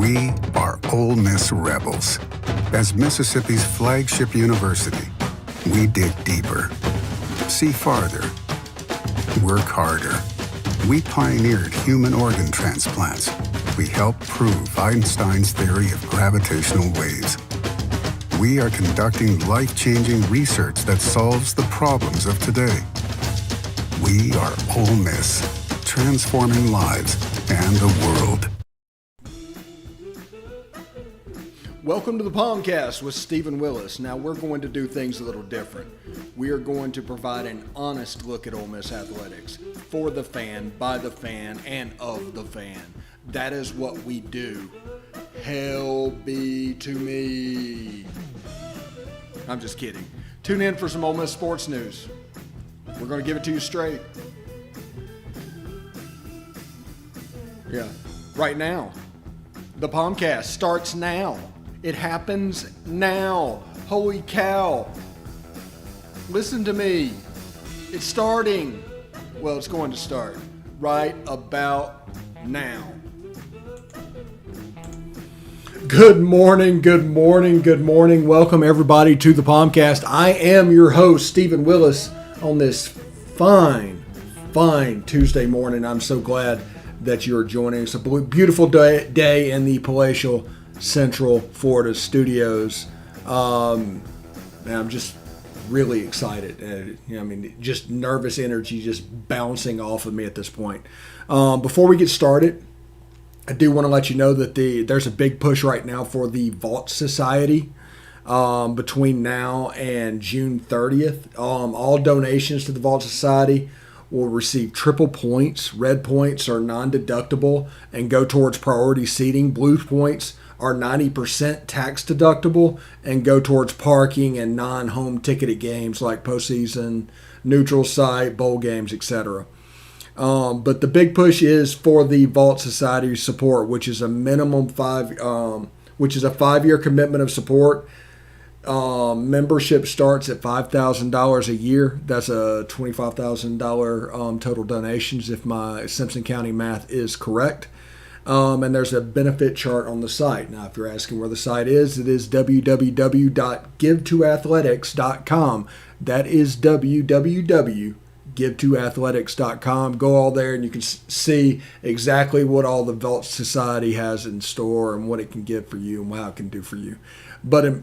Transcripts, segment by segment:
We are Ole Miss Rebels. As Mississippi's flagship university, we dig deeper, see farther, work harder. We pioneered human organ transplants. We helped prove Einstein's theory of gravitational waves. We are conducting life-changing research that solves the problems of today. We are Ole Miss, transforming lives and the world. Welcome to the POMcast with Stephen Willis. Now we're going to do things a little different. We are going to provide an honest look at Ole Miss athletics for the fan, by the fan, and of the fan. That is what we do. Hell be to me. I'm just kidding. Tune in for some Ole Miss sports news. We're going to give it to you straight. Yeah, right now. The POMcast starts now. It happens now. Holy cow. Listen to me. It's starting. Well, it's going to start right about now. Good morning, good morning, good morning. Welcome everybody to the POMcast. I am your host, Stephen Willis, on this fine Tuesday morning. I'm so glad that you're joining us. A beautiful day in the palatial Central Florida studios. I'm just really excited. Just nervous energy just bouncing off of me at this point. Before we get started, I do want to let you know that there's a big push right now for the Vault Society between now and June 30th. All donations to the Vault Society will receive triple points. Red points are non-deductible and go towards priority seating. Blue points are 90% tax deductible and go towards parking and non-home ticketed games like postseason, neutral site, bowl games, etc. But the big push is for the Vault Society support, which is a minimum 5-year commitment of support. Membership starts at $5,000 a year. That's a $25,000 total donations if my Simpson County math is correct. And there's a benefit chart on the site. Now, if you're asking where the site is, it is www.givetoathletics.com. That is www.givetoathletics.com. Go all there and you can see exactly what all the Vault Society has in store and what it can give for you and what it can do for you. But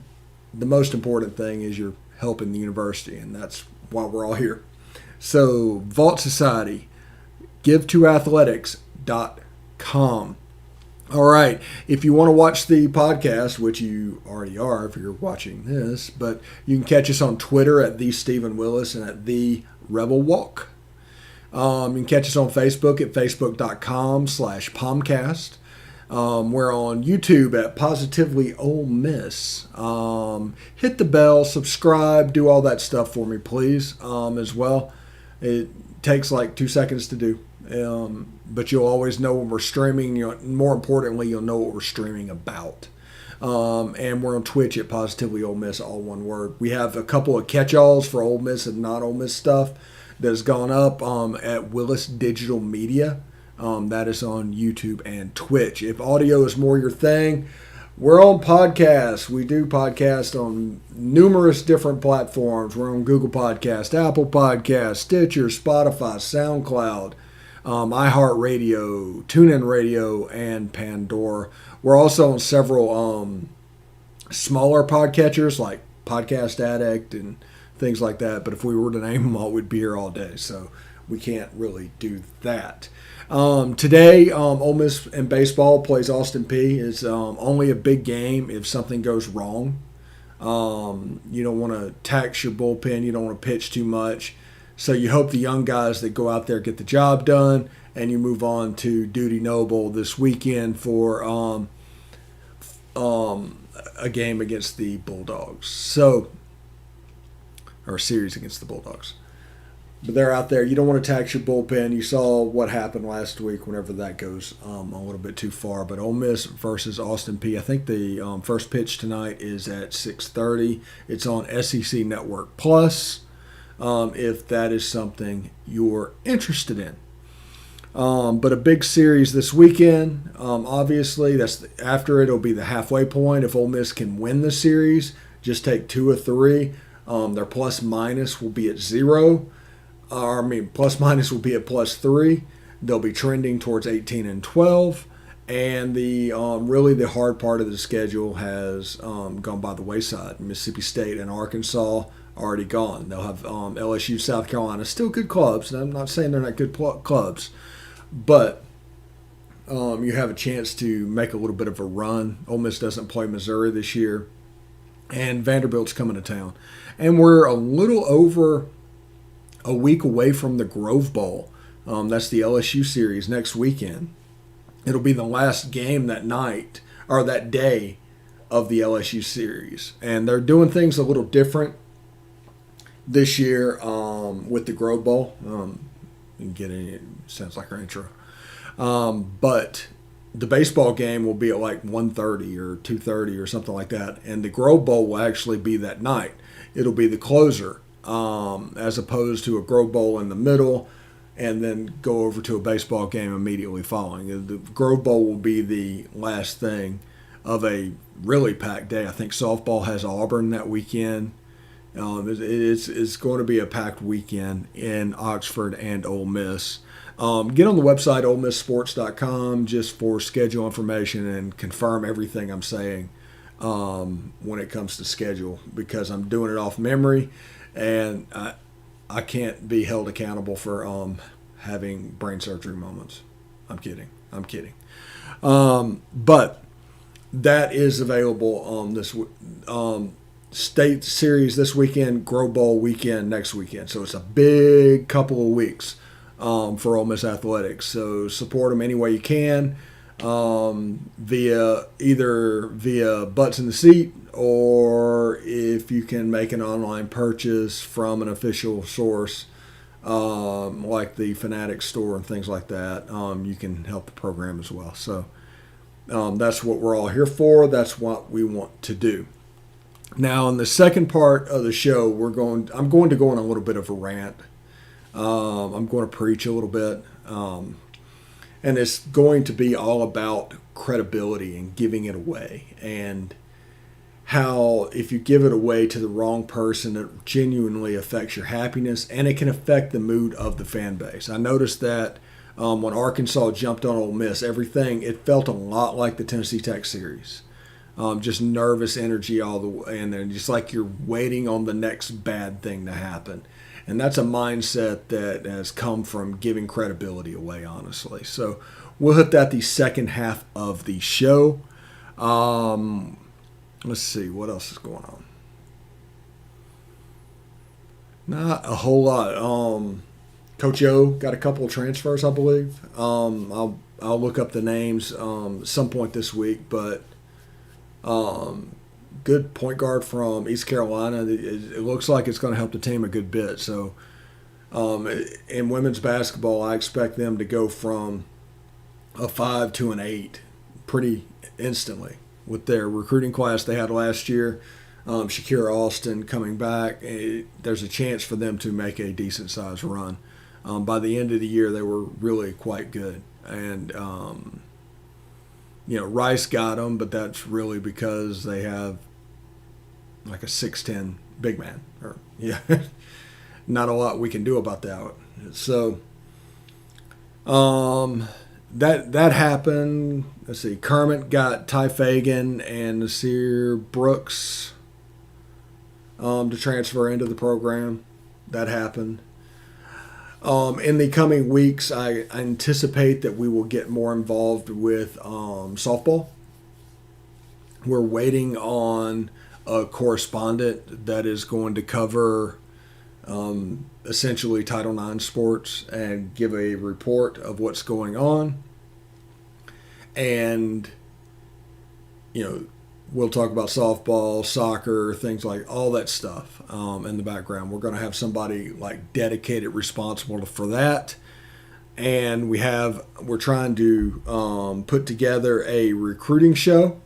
the most important thing is you're helping the university, and that's why we're all here. So, Vault Society, givetoathletics.com. All right. If you want to watch the podcast, which you already are if you're watching this, but you can catch us on Twitter at The Stephen Willis and at The Rebel Walk. You can catch us on Facebook at facebook.com/POMcast. We're on YouTube at Positively Ole Miss. Hit the bell, subscribe, do all that stuff for me, please, as well. It takes like 2 seconds to do. But you'll always know when we're streaming. More importantly, you'll know what we're streaming about. And we're on Twitch at Positively Ole Miss, all one word. We have a couple of catch-alls for Ole Miss and not Ole Miss stuff that has gone up at Willis Digital Media. That is on YouTube and Twitch. If audio is more your thing, we're on podcasts. We do podcasts on numerous different platforms. We're on Google Podcast, Apple Podcast, Stitcher, Spotify, SoundCloud, iHeartRadio, TuneIn Radio, and Pandora. We're also on several smaller podcatchers like Podcast Addict and things like that. But if we were to name them all, we'd be here all day. So we can't really do that. Today, Ole Miss in baseball plays Austin Peay. It's only a big game if something goes wrong. You don't want to tax your bullpen. You don't want to pitch too much. So you hope the young guys that go out there get the job done, and you move on to Duty Noble this weekend for a game against the Bulldogs. Or a series against the Bulldogs. But they're out there. You don't want to tax your bullpen. You saw what happened last week whenever that goes a little bit too far. But Ole Miss versus Austin Peay. I think the first pitch tonight is at 6:30. It's on SEC Network Plus, if that is something you're interested in. But a big series this weekend. Obviously, after it'll be the halfway point. If Ole Miss can win the series, just take 2 of 3. Their plus minus will be at 0. Plus minus will be at +3. They'll be trending towards 18 and 12. And the really the hard part of the schedule has gone by the wayside. Mississippi State and Arkansas already gone. They'll have LSU, South Carolina, still good clubs. And I'm not saying they're not good clubs, but you have a chance to make a little bit of a run. Ole Miss doesn't play Missouri this year, and Vanderbilt's coming to town. And we're a little over a week away from the Grove Bowl. That's the LSU series next weekend. It'll be the last game that night or that day of the LSU series. And they're doing things a little different this year with the Grove Bowl. You can get it sounds like our intro. But the baseball game will be at like 1:30 or 2:30 or something like that. And the Grove Bowl will actually be that night. It'll be the closer as opposed to a Grove Bowl in the middle and then go over to a baseball game immediately following. The Grove Bowl will be the last thing of a really packed day. I think softball has Auburn that weekend. It's going to be a packed weekend in Oxford and Ole Miss. Get on the website, OleMissSports.com, just for schedule information and confirm everything I'm saying when it comes to schedule, because I'm doing it off memory, and I can't be held accountable for having brain surgery moments. I'm kidding. But that is available on this state series this weekend, Grove Bowl weekend next weekend. So it's a big couple of weeks for Ole Miss athletics. So support them any way you can, via butts in the seat, or if you can make an online purchase from an official source like the Fanatics store and things like that, you can help the program as well. So that's what we're all here for. That's what we want to do. Now, in the second part of the show, I'm going to go on a little bit of a rant. I'm going to preach a little bit. And it's going to be all about credibility and giving it away, and how if you give it away to the wrong person, it genuinely affects your happiness, and it can affect the mood of the fan base. I noticed that when Arkansas jumped on Ole Miss, it felt a lot like the Tennessee Tech series. Just nervous energy all the way, and then just like you're waiting on the next bad thing to happen. And that's a mindset that has come from giving credibility away, honestly. So we'll hit that the second half of the show. Let's see, what else is going on? Not a whole lot. Coach O got a couple of transfers, I believe. I'll look up the names some point this week, but good point guard from East Carolina. It looks like it's going to help the team a good bit. So in women's basketball, I expect them to go from a 5 to an 8 pretty instantly with their recruiting class they had last year. Shakira Austin coming back. There's a chance for them to make a decent-sized run. By the end of the year, they were really quite good. And Rice got them, but that's really because they have like a 6'10" big man. Not a lot we can do about that. So that happened. Let's see. Kermit got Ty Fagan and Nasir Brooks to transfer into the program. That happened. In the coming weeks, I anticipate that we will get more involved with softball. We're waiting on a correspondent that is going to cover essentially Title IX sports and give a report of what's going on. And, we'll talk about softball, soccer, things like all that stuff in the background. We're going to have somebody like dedicated, responsible for that. And we're trying to put together a recruiting show.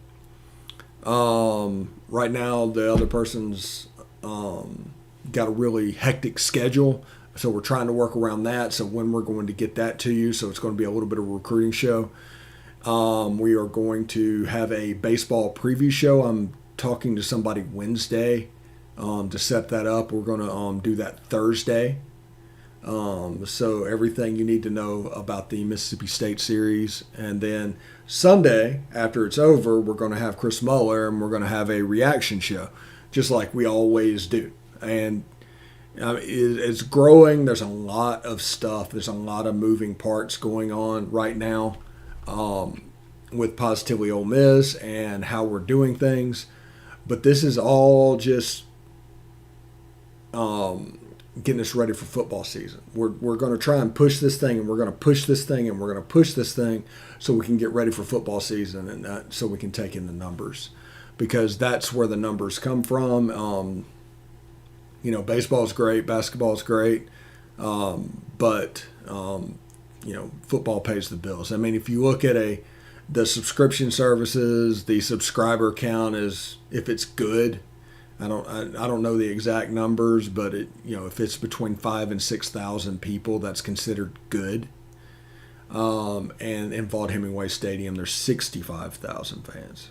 Right now, the other person's got a really hectic schedule, So we're trying to work around that. So when we're going to get that to you, so it's going to be a little bit of a recruiting show. We are going to have a baseball preview show. I'm talking to somebody Wednesday to set that up. We're going to do that Thursday. So everything you need to know about the Mississippi State series. And then Sunday, after it's over, we're going to have Chris Muller and we're going to have a reaction show, just like we always do. And it's growing. There's a lot of stuff. There's a lot of moving parts going on right now with Positively Ole Miss and how we're doing things. But this is all just getting us ready for football season. We're going to try and push this thing, and we're going to push this thing, and we're going to push this thing so we can get ready for football season, and so we can take in the numbers, because that's where the numbers come from. Baseball is great, basketball is great, but football pays the bills. I mean, if you look at the subscription services, the subscriber count is, if it's good, I don't know the exact numbers, but if it's between 5,000 and 6,000 people, that's considered good. And in Vaught Hemingway Stadium, there's 65,000 fans.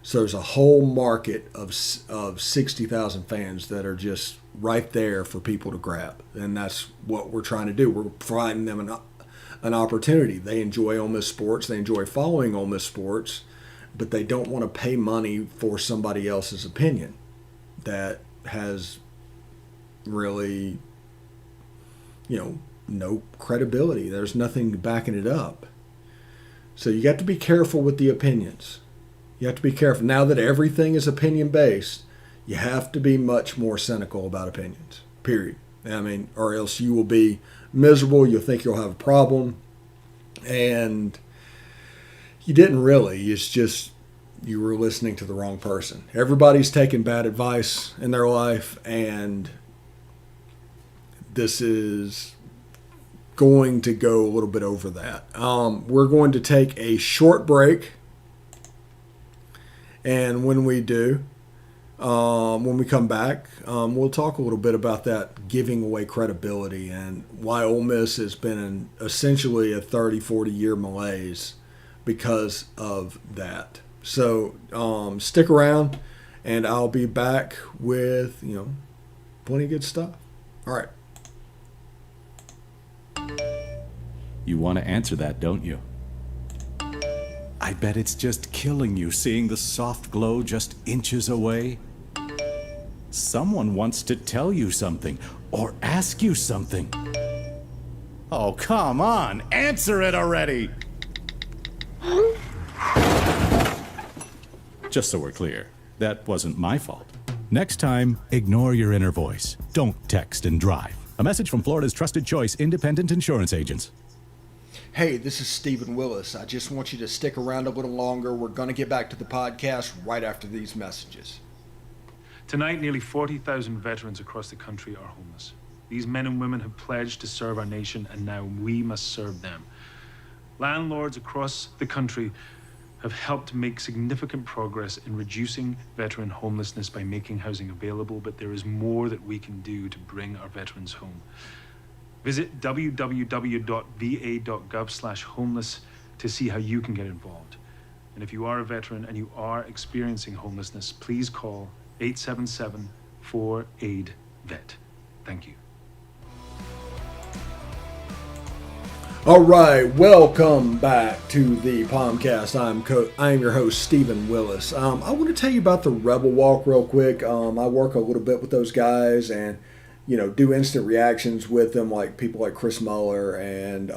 So there's a whole market of 60,000 fans that are just right there for people to grab, and that's what we're trying to do. We're providing them an opportunity. They enjoy Ole Miss sports. They enjoy following Ole Miss sports, but they don't want to pay money for somebody else's opinion that has really, no credibility. There's nothing backing it up. So you got to be careful with the opinions. You have to be careful. Now that everything is opinion-based, you have to be much more cynical about opinions, period. I mean, or else you will be miserable. You'll think you'll have a problem. And you didn't really. It's just you were listening to the wrong person. Everybody's taking bad advice in their life, and this is going to go a little bit over that. We're going to take a short break, and when we do, when we come back, we'll talk a little bit about that giving away credibility and why Ole Miss has been essentially a 30, 40-year malaise because of that. So stick around, and I'll be back with, plenty of good stuff. All right. You want to answer that, don't you? I bet it's just killing you seeing the soft glow just inches away. Someone wants to tell you something or ask you something. Oh, come on, answer it already! Just so we're clear, that wasn't my fault. Next time, ignore your inner voice. Don't text and drive. A message from Florida's trusted choice independent insurance agents. Hey, this is Stephen Willis. I just want you to stick around a little longer. We're going to get back to the podcast right after these messages. Tonight, nearly 40,000 veterans across the country are homeless. These men and women have pledged to serve our nation, and now we must serve them. Landlords across the country have helped make significant progress in reducing veteran homelessness by making housing available, but there is more that we can do to bring our veterans home. Visit www.va.gov/homeless to see how you can get involved. And if you are a veteran and you are experiencing homelessness, please call 877-4AID-VET. Thank you. All right, welcome back to the POMcast. I am your host, Stephen Willis. I want to tell you about the Rebel Walk real quick. I work a little bit with those guys and, do instant reactions with them, like people like Chris Muller and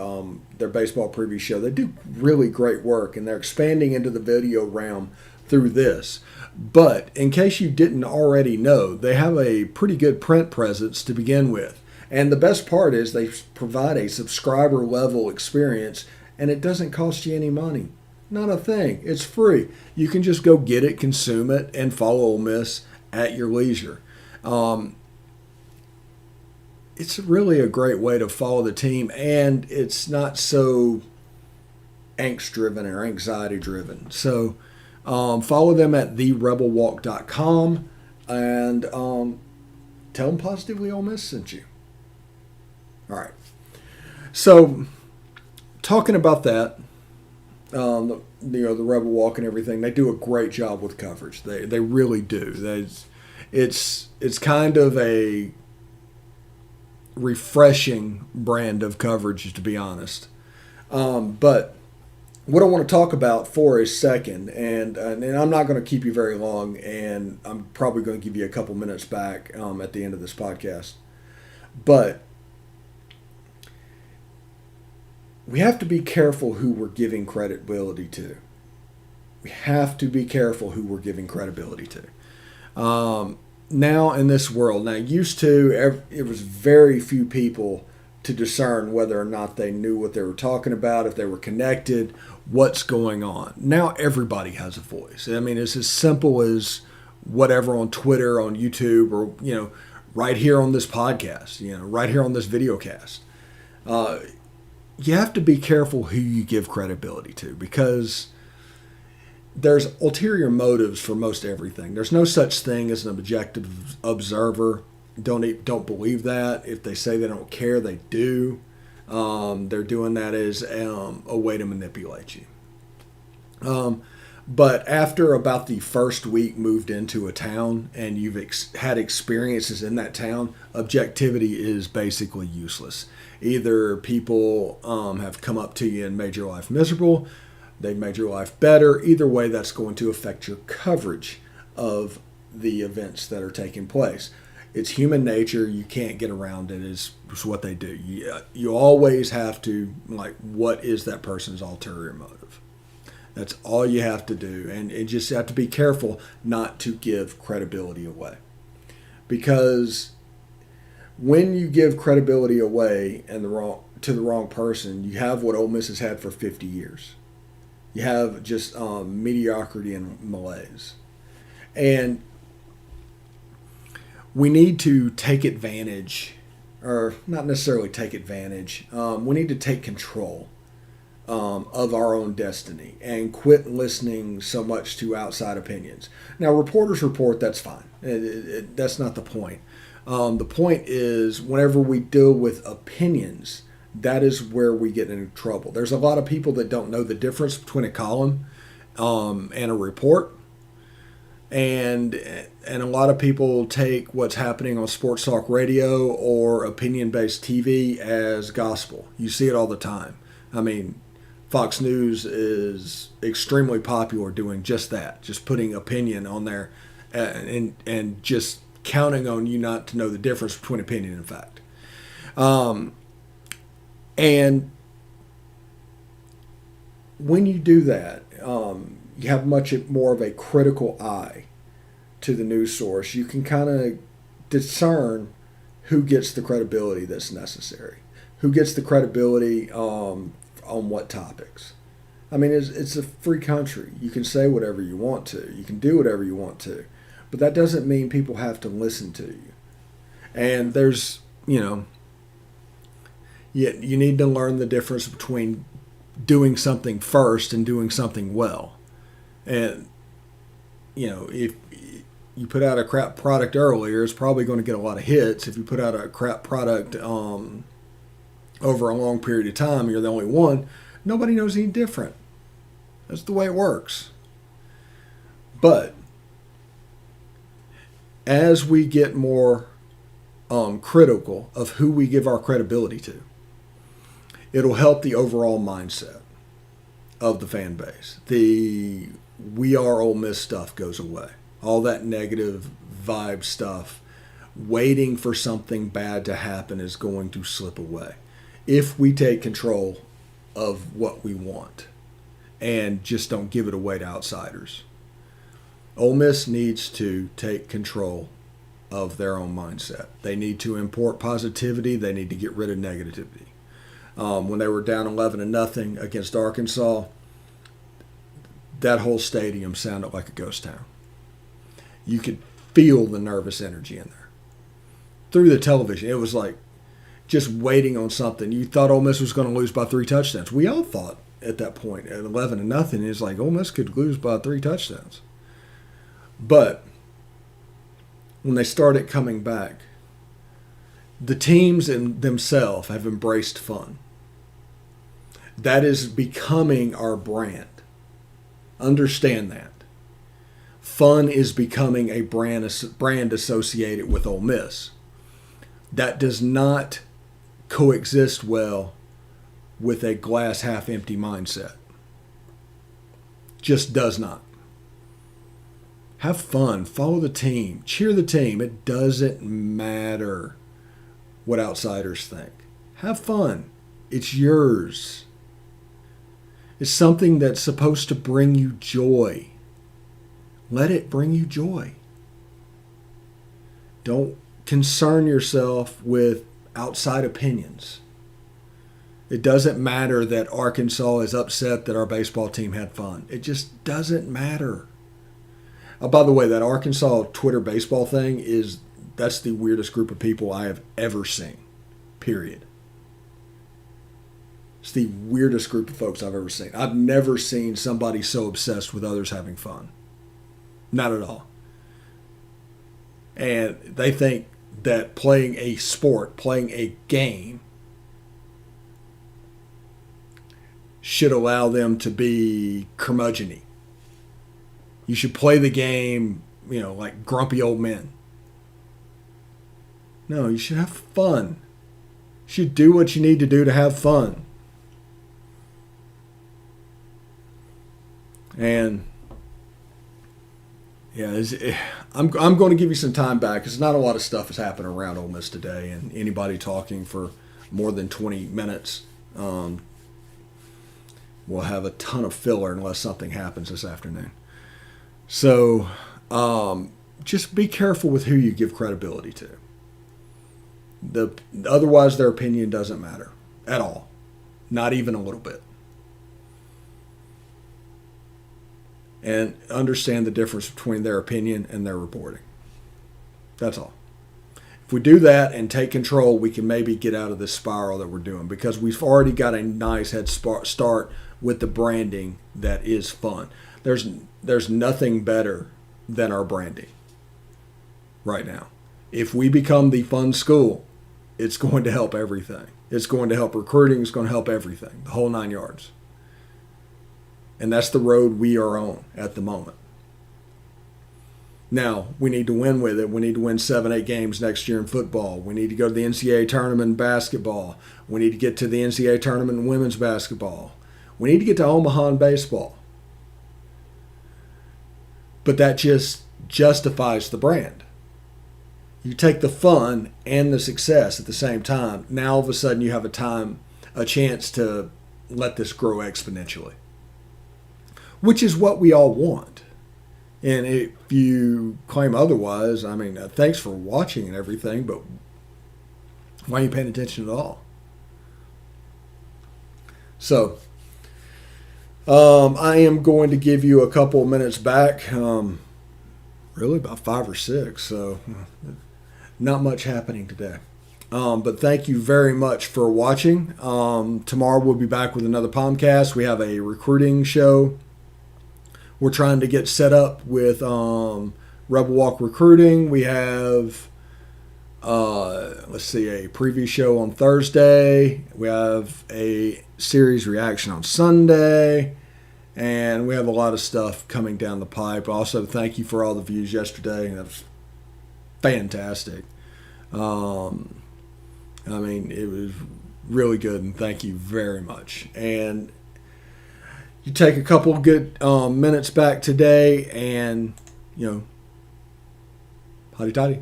their baseball preview show. They do really great work, and they're expanding into the video realm through this. But in case you didn't already know, they have a pretty good print presence to begin with. And the best part is they provide a subscriber level experience, and it doesn't cost you any money. Not a thing. It's free. You can just go get it, consume it, and follow Ole Miss at your leisure. It's really a great way to follow the team, and it's not so angst-driven or anxiety-driven. So follow them at therebelwalk.com and tell them Positively Ole Miss sent you. All right. So, talking about that, the Rebel Walk and everything, they do a great job with coverage. They really do. It's kind of a refreshing brand of coverage, to be honest. But what I want to talk about for a second, and I'm not going to keep you very long, and I'm probably going to give you a couple minutes back at the end of this podcast. But we have to be careful who we're giving credibility to. We have to be careful who we're giving credibility to. Now in this world, used to, it was very few people to discern whether or not they knew what they were talking about, if they were connected, what's going on. Now everybody has a voice. I mean, it's as simple as whatever on Twitter, on YouTube, or, right here on this podcast, right here on this video cast. You have to be careful who you give credibility to, because there's ulterior motives for most everything. There's no such thing as an objective observer. Don't believe that. If they say they don't care, they do. They're doing that as a way to manipulate you. But after about the first week moved into a town and you've had experiences in that town, objectivity is basically useless. Either people have come up to you and made your life miserable, they've made your life better. Either way, that's going to affect your coverage of the events that are taking place. It's human nature. You can't get around it. It's what they do. You always have to, what is that person's ulterior motive? That's all you have to do. And you just have to be careful not to give credibility away. Because when you give credibility away to the wrong person, you have what Ole Miss has had for 50 years. You have just mediocrity and malaise. And we need to take advantage, or not necessarily take advantage, we need to take control of our own destiny and quit listening so much to outside opinions. Now, reporters report, that's fine. That's not the point. The point is, whenever we deal with opinions, that is where we get into trouble. There's a lot of people that don't know the difference between a column and a report. And a lot of people take what's happening on sports talk radio or opinion-based TV as gospel. You see it all the time. I mean, Fox News is extremely popular doing just that, just putting opinion on there and just counting on you not to know the difference between opinion and fact. And when you do that, you have much more of a critical eye to the news source. You can kind of discern who gets the credibility that's necessary, who gets the credibility on what topics. I mean, it's a free country. You can say whatever you want to. You can do whatever you want to. But that doesn't mean people have to listen to you. And there's, you need to learn the difference between doing something first and doing something well. And, if you put out a crap product earlier, it's probably going to get a lot of hits. If you put out a crap product over a long period of time and you're the only one, nobody knows any different. That's the way it works. But as we get more critical of who we give our credibility to, it'll help the overall mindset of the fan base. The "we are Ole Miss" stuff goes away. All that negative vibe stuff, waiting for something bad to happen, is going to slip away if we take control of what we want and just don't give it away to outsiders. Ole Miss needs to take control of their own mindset. They need to import positivity. They need to get rid of negativity. When they were down 11-0 against Arkansas, that whole stadium sounded like a ghost town. You could feel the nervous energy in there. Through the television, it was like just waiting on something. You thought Ole Miss was going to lose by 3 touchdowns. We all thought at that point at 11-0, it's like Ole Miss could lose by 3 touchdowns. But when they started coming back, The teams in themselves have embraced fun. That is becoming our brand. Understand that. Fun is becoming a brand associated with Ole Miss. That does not coexist well with a glass half empty mindset. Just does not. Have fun. Follow the team. Cheer the team. It doesn't matter what outsiders think. Have fun. It's yours. It's something that's supposed to bring you joy. Let it bring you joy. Don't concern yourself with outside opinions. It doesn't matter that Arkansas is upset that our baseball team had fun. It just doesn't matter. Oh, by the way, that Arkansas Twitter baseball thing that's the weirdest group of people I have ever seen. Period. It's the weirdest group of folks I've ever seen. I've never seen somebody so obsessed with others having fun. Not at all. And they think that playing a sport, playing a game, should allow them to be curmudgeon-y. You should play the game, like grumpy old men. No, you should have fun. You should do what you need to do to have fun. And yeah, I'm going to give you some time back because not a lot of stuff has happened around Ole Miss today, and anybody talking for more than 20 minutes will have a ton of filler unless something happens this afternoon. So just be careful with who you give credibility to. Otherwise, their opinion doesn't matter at all, not even a little bit. And understand the difference between their opinion and their reporting. That's all. If we do that and take control, we can maybe get out of this spiral that we're doing because we've already got a nice head start with the branding that is fun. There's nothing better than our branding right now. If we become the fun school, it's going to help everything. It's going to help recruiting. It's going to help everything, the whole 9 yards. And that's the road we are on at the moment. Now, we need to win with it. We need to win 7-8 games next year in football. We need to go to the NCAA tournament in basketball. We need to get to the NCAA tournament in women's basketball. We need to get to Omaha in baseball. But that just justifies the brand. You take the fun and the success at the same time. Now, all of a sudden, you have a chance to let this grow exponentially. Which is what we all want. And if you claim otherwise, thanks for watching and everything, but why are you paying attention at all? So, I am going to give you a couple of minutes back, really about 5 or 6, so not much happening today. But thank you very much for watching. Tomorrow we'll be back with another POMcast. We have a recruiting show. We're trying to get set up with Rebel Walk Recruiting. We have, a preview show on Thursday. We have a series reaction on Sunday. And we have a lot of stuff coming down the pipe. Also, thank you for all the views yesterday. That was fantastic. It was really good, and thank you very much. And you take a couple of good minutes back today and, hotty toddy.